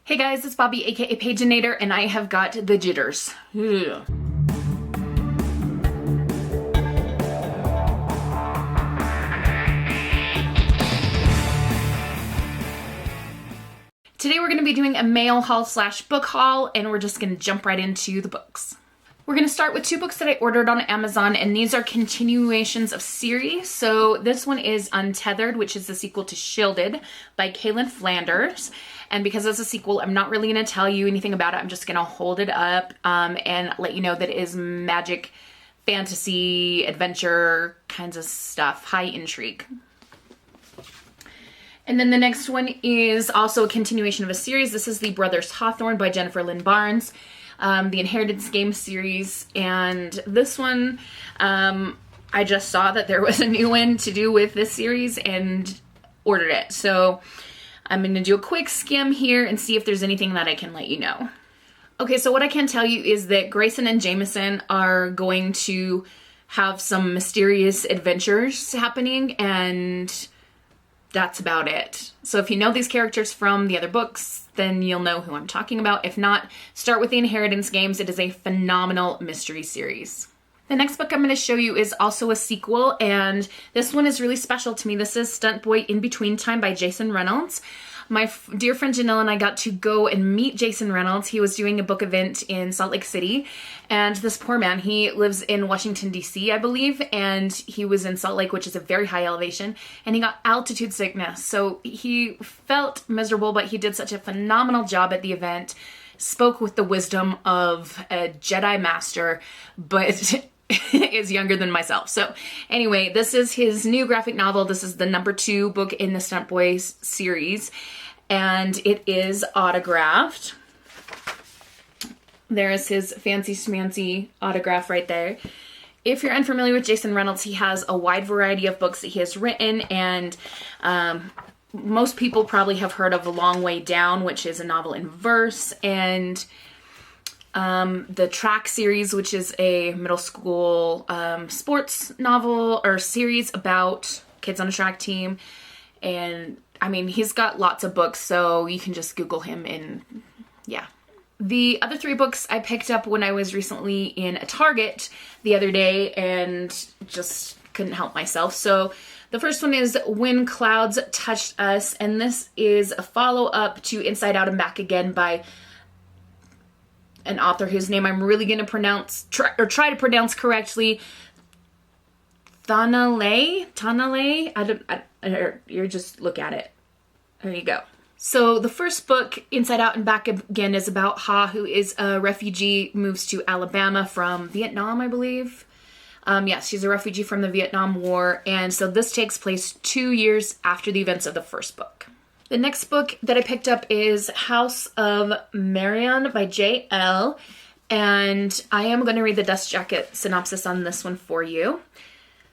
Hey guys, it's Bobi, aka Paginator, and I have got the jitters. Ugh. Today we're going to be doing a mail haul slash book haul, and we're just going to jump right into the books. We're going to start with two books that I ordered on Amazon, and these are continuations of series. So this one is Untethered, which is the sequel to Shielded by Kaylin Flanders. And because it's a sequel, I'm not really going to tell you anything about it. I'm just going to hold it up and let you know that it is magic, fantasy, adventure kinds of stuff, high intrigue. And then the next one is also a continuation of a series. This is The Brothers Hawthorne by Jennifer Lynn Barnes. The Inheritance Game series, and this one, I just saw that there was a new one to do with this series and ordered it. So I'm going to do a quick skim here and see if there's anything that I can let you know. Okay, so what I can tell you is that Grayson and Jameson are going to have some mysterious adventures happening, and that's about it. So if you know these characters from the other books, then you'll know who I'm talking about. If not, start with the Inheritance Games. It is a phenomenal mystery series. The next book I'm going to show you is also a sequel, and this one is really special to me. This is Stunt Boy In Between Time by Jason Reynolds. My dear friend Janelle and I got to go and meet Jason Reynolds. He was doing a book event in Salt Lake City, and this poor man, he lives in Washington, D.C., I believe, and he was in Salt Lake, which is a very high elevation, and he got altitude sickness. So he felt miserable, but he did such a phenomenal job at the event, spoke with the wisdom of a Jedi Master, but is younger than myself. So anyway, this is his new graphic novel. This is the #2 book in the Stunt Boys series, and it is autographed. There is his fancy schmancy autograph right there. If you're unfamiliar with Jason Reynolds, he has a wide variety of books that he has written, and most people probably have heard of A Long Way Down, which is a novel in verse, and the Track series, which is a middle school sports novel or series about kids on a track team. And I mean, he's got lots of books, so you can just Google him, and yeah. The other 3 books I picked up when I was recently in a Target the other day and just couldn't help myself. So the first one is When Clouds Touched Us, and this is a follow-up to Inside Out and Back Again by an author whose name I'm really going to try to pronounce correctly. Tanale? You just look at it. There you go. So the first book, Inside Out and Back Again, is about Ha, who is a refugee, moves to Alabama from Vietnam, I believe. Yes, she's a refugee from the Vietnam War, and so this takes place 2 years after the events of the first book. The next book that I picked up is House of Marion by J.L., and I am going to read the dust jacket synopsis on this one for you.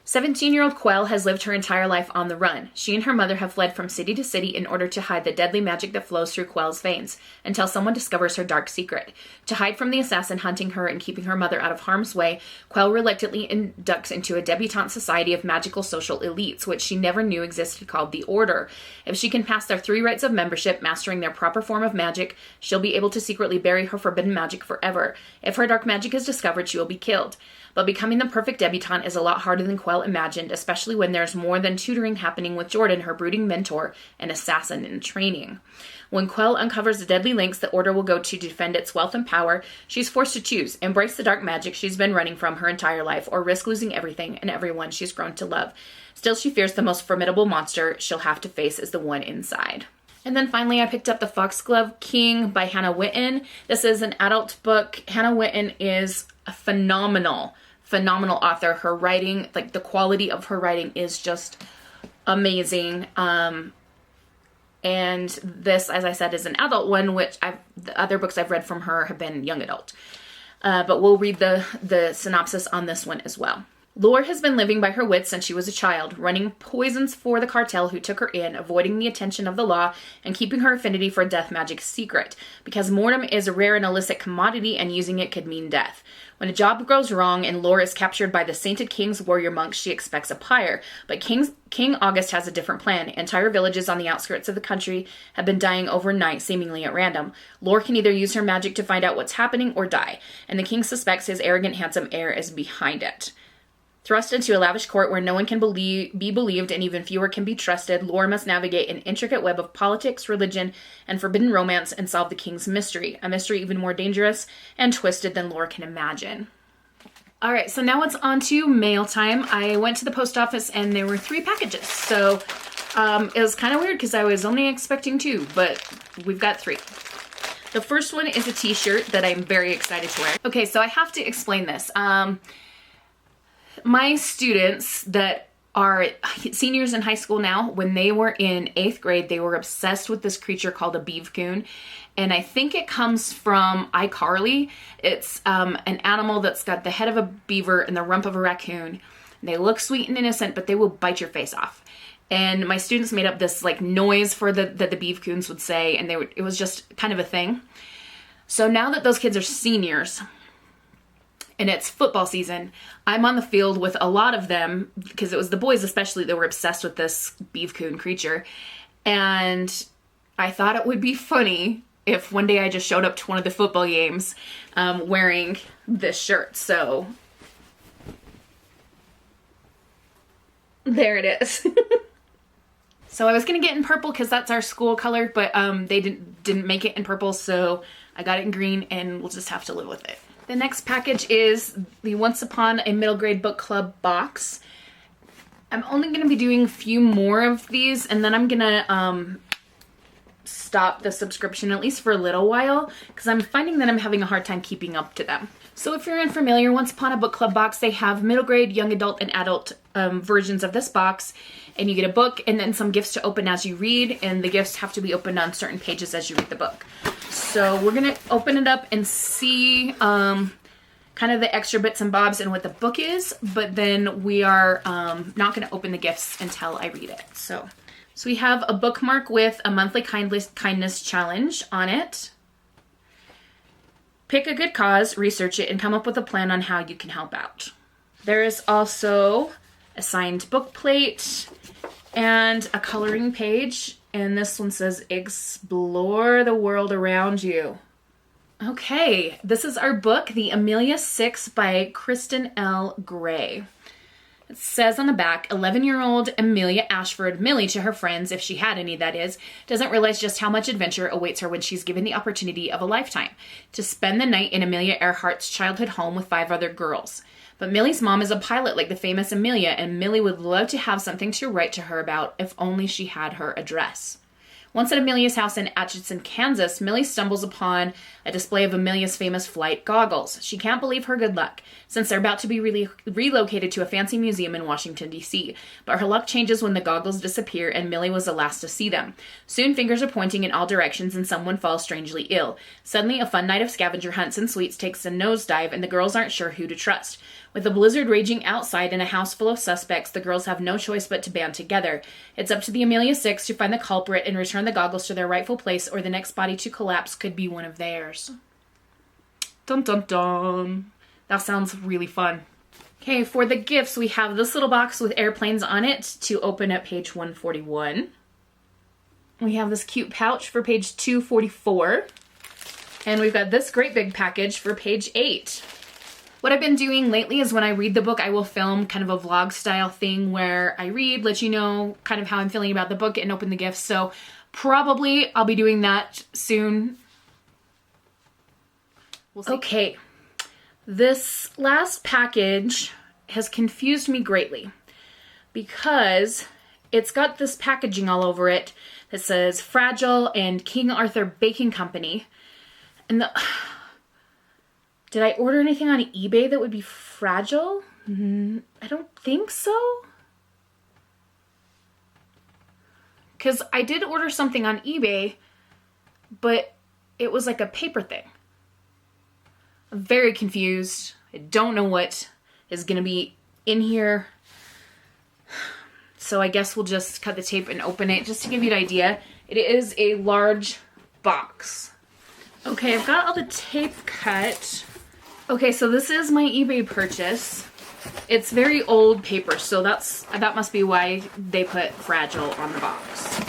17-year-old Quell has lived her entire life on the run. She and her mother have fled from city to city in order to hide the deadly magic that flows through Quell's veins, until someone discovers her dark secret. To hide from the assassin hunting her and keeping her mother out of harm's way, Quell reluctantly inducts into a debutante society of magical social elites, which she never knew existed, called the Order. If she can pass their 3 rites of membership, mastering their proper form of magic, she'll be able to secretly bury her forbidden magic forever. If her dark magic is discovered, she will be killed. But becoming the perfect debutante is a lot harder than Quell imagined, especially when there's more than tutoring happening with Jordan, her brooding mentor and assassin in training. When Quell uncovers the deadly links the Order will go to defend its wealth and power, she's forced to choose: embrace the dark magic she's been running from her entire life, or risk losing everything and everyone she's grown to love. Still, she fears the most formidable monster she'll have to face is the one inside. And then finally, I picked up The Foxglove King by Hannah Whitten. This is an adult book. Hannah Whitten is a phenomenal author. Her writing, like the quality of her writing, is just amazing. And this, as I said, is an adult one, which the other books I've read from her have been young adult. But we'll read the synopsis on this one as well. Lore has been living by her wits since she was a child, running poisons for the cartel who took her in, avoiding the attention of the law, and keeping her affinity for death magic secret, because mortem is a rare and illicit commodity and using it could mean death. When a job goes wrong and Lore is captured by the Sainted King's warrior monks, she expects a pyre. But King August has a different plan. Entire villages on the outskirts of the country have been dying overnight, seemingly at random. Lore can either use her magic to find out what's happening or die, and the king suspects his arrogant, handsome heir is behind it. Thrust into a lavish court where no one can be believed and even fewer can be trusted, Lore must navigate an intricate web of politics, religion, and forbidden romance and solve the king's mystery. A mystery even more dangerous and twisted than Lore can imagine. All right, so now it's on to mail time. I went to the post office and there were 3 packages. So it was kind of weird because I was only expecting 2, but we've got 3. The first one is a t-shirt that I'm very excited to wear. Okay, so I have to explain this. My students that are seniors in high school now, when they were in 8th grade, they were obsessed with this creature called a beavcoon. And I think it comes from iCarly. It's an animal that's got the head of a beaver and the rump of a raccoon. They look sweet and innocent, but they will bite your face off. And my students made up this like noise that the beavcoons would say, and it was just kind of a thing. So now that those kids are seniors, and it's football season, I'm on the field with a lot of them, because it was the boys especially that were obsessed with this beavcoon creature. And I thought it would be funny if one day I just showed up to one of the football games wearing this shirt. So there it is. So I was gonna get in purple because that's our school color, but they didn't make it in purple, so I got it in green and we'll just have to live with it. The next package is the Once Upon a Middle Grade Book Club box. I'm only going to be doing a few more of these, and then I'm going to stop the subscription, at least for a little while, because I'm finding that I'm having a hard time keeping up to them. So if you're unfamiliar, Once Upon a Book Club box, they have middle grade, young adult, and adult versions of this box, and you get a book and then some gifts to open as you read, and the gifts have to be opened on certain pages as you read the book. So we're going to open it up and see kind of the extra bits and bobs and what the book is, but then we are not going to open the gifts until I read it. So we have a bookmark with a monthly kindness challenge on it. Pick a good cause, research it, and come up with a plan on how you can help out. There is also a signed book plate and a coloring page. And this one says, explore the world around you. Okay, this is our book, The Amelia 6 by Kristen L. Gray. It says on the back, 11-year-old Amelia Ashford, Millie to her friends, if she had any that is, doesn't realize just how much adventure awaits her when she's given the opportunity of a lifetime to spend the night in Amelia Earhart's childhood home with 5 other girls. But Millie's mom is a pilot like the famous Amelia, and Millie would love to have something to write to her about if only she had her address. Once at Amelia's house in Atchison, Kansas, Millie stumbles upon a display of Amelia's famous flight goggles. She can't believe her good luck, since they're about to be relocated to a fancy museum in Washington, D.C. But her luck changes when the goggles disappear and Millie was the last to see them. Soon fingers are pointing in all directions and someone falls strangely ill. Suddenly, a fun night of scavenger hunts and sweets takes a nosedive and the girls aren't sure who to trust. With a blizzard raging outside and a house full of suspects, the girls have no choice but to band together. It's up to the Amelia Six to find the culprit and return the goggles to their rightful place, or the next body to collapse could be one of theirs. Dun dun dun. That sounds really fun. Okay, for the gifts, we have this little box with airplanes on it to open at page 141. We have this cute pouch for page 244. And we've got this great big package for page 8. What I've been doing lately is when I read the book, I will film kind of a vlog style thing where I read, let you know kind of how I'm feeling about the book, and open the gifts. So probably I'll be doing that soon. We'll see. Okay, this last package has confused me greatly because it's got this packaging all over it that says Fragile and King Arthur Baking Company. And did I order anything on eBay that would be fragile? I don't think so. Because I did order something on eBay, but it was like a paper thing. I'm very confused. I don't know what is going to be in here. So I guess we'll just cut the tape and open it just to give you an idea. It is a large box. Okay, I've got all the tape cut. Okay, so this is my eBay purchase. It's very old paper, so that must be why they put fragile on the box.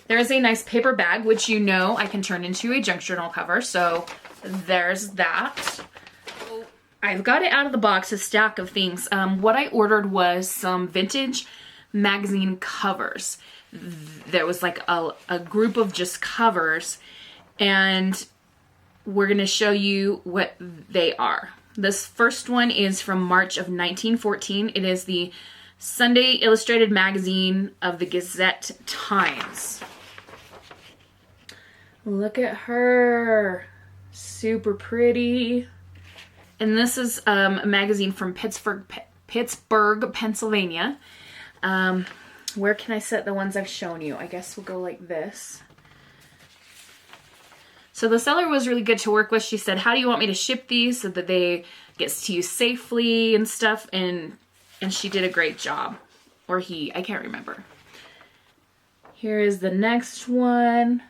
There is a nice paper bag, which you know I can turn into a junk journal cover, so there's that. I've got it out of the box, a stack of things. What I ordered was some vintage magazine covers. There was like a group of just covers, and we're gonna show you what they are. This first one is from March of 1914. It is the Sunday Illustrated Magazine of the Gazette Times. Look at her. Super pretty. And this is a magazine from Pittsburgh, Pennsylvania. Where can I set the ones I've shown you? I guess we'll go like this. So the seller was really good to work with. She said, how do you want me to ship these so that they get to you safely and stuff? And she did a great job. Or he, I can't remember. Here is the next one.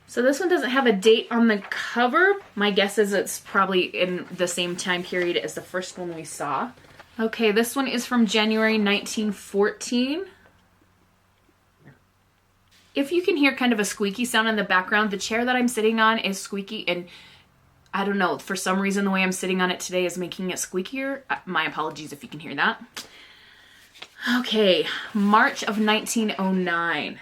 So this one doesn't have a date on the cover. My guess is it's probably in the same time period as the first one we saw. Okay, this one is from January 1914. If you can hear kind of a squeaky sound in the background, the chair that I'm sitting on is squeaky, and I don't know, for some reason the way I'm sitting on it today is making it squeakier. My apologies if you can hear that. Okay, March of 1909.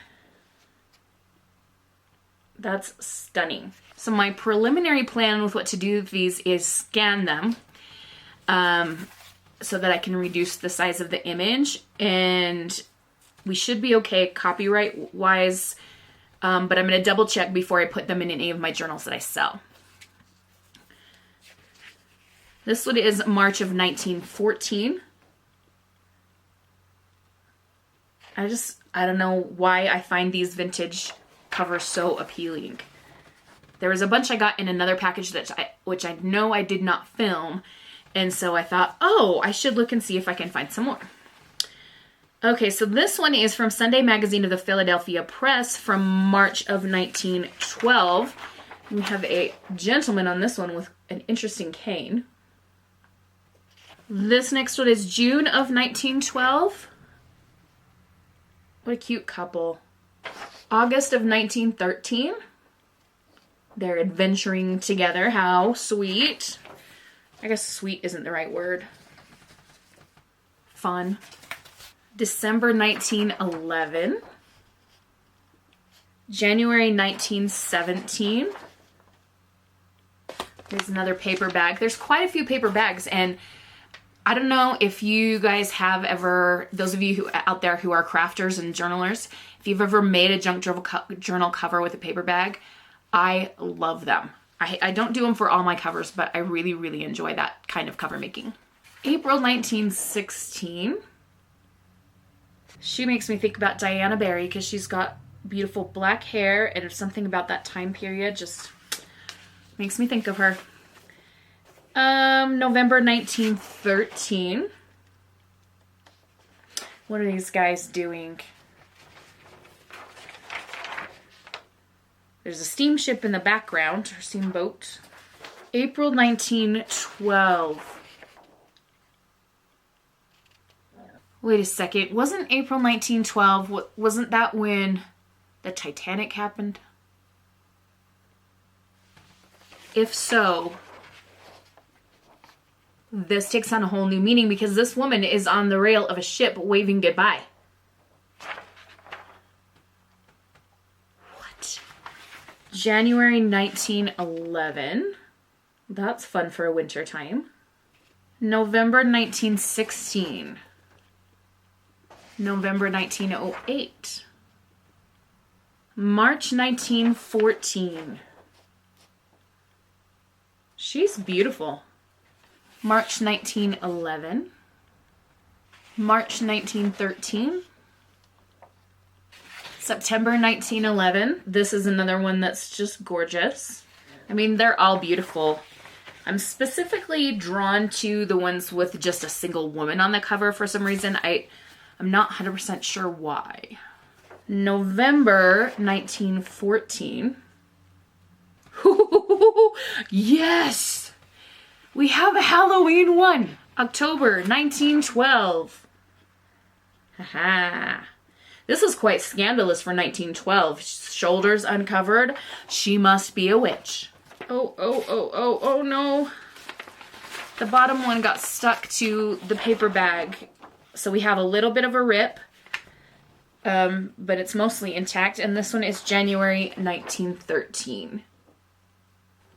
That's stunning. So my preliminary plan with what to do with these is scan them so that I can reduce the size of the image, and we should be okay copyright wise, but I'm going to double check before I put them in any of my journals that I sell. This one is March of 1914. I don't know why I find these vintage covers so appealing. There was a bunch I got in another package which I know I did not film, and so I thought, oh, I should look and see if I can find some more. Okay, so this one is from Sunday Magazine of the Philadelphia Press from March of 1912. We have a gentleman on this one with an interesting cane. This next one is June of 1912. What a cute couple. August of 1913. They're adventuring together. How sweet. I guess sweet isn't the right word. Fun. December 1911. January 1917. There's another paper bag. There's quite a few paper bags, and I don't know if you guys have ever, those of you who out there who are crafters and journalers, if you've ever made a junk journal cover with a paper bag. I love them. I don't do them for all my covers, but I really, really enjoy that kind of cover making. April 1916. She makes me think about Diana Barry because she's got beautiful black hair, and something about that time period just makes me think of her. November 1913. What are these guys doing? There's a steamship in the background, or steamboat. April 1912. Wait a second, wasn't April 1912, wasn't that when the Titanic happened? If so, this takes on a whole new meaning because this woman is on the rail of a ship waving goodbye. What? January 1911. That's fun for a winter time. November 1916. November 1908. March 1914. She's beautiful. March 1911. March 1913. September 1911. This is another one that's just gorgeous. I mean, they're all beautiful. I'm specifically drawn to the ones with just a single woman on the cover for some reason. I'm not 100% sure why. November 1914. Yes! We have a Halloween one. October 1912. Haha. This is quite scandalous for 1912. Shoulders uncovered. She must be a witch. Oh no. The bottom one got stuck to the paper bag. So we have a little bit of a rip. But it's mostly intact. And this one is January 1913.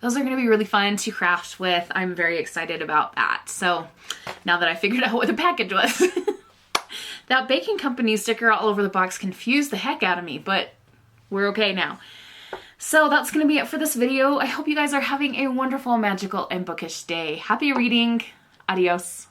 Those are going to be really fun to craft with. I'm very excited about that. So now that I figured out what the package was. That baking company sticker all over the box confused the heck out of me, but we're okay now. So that's going to be it for this video. I hope you guys are having a wonderful, magical, and bookish day. Happy reading. Adios.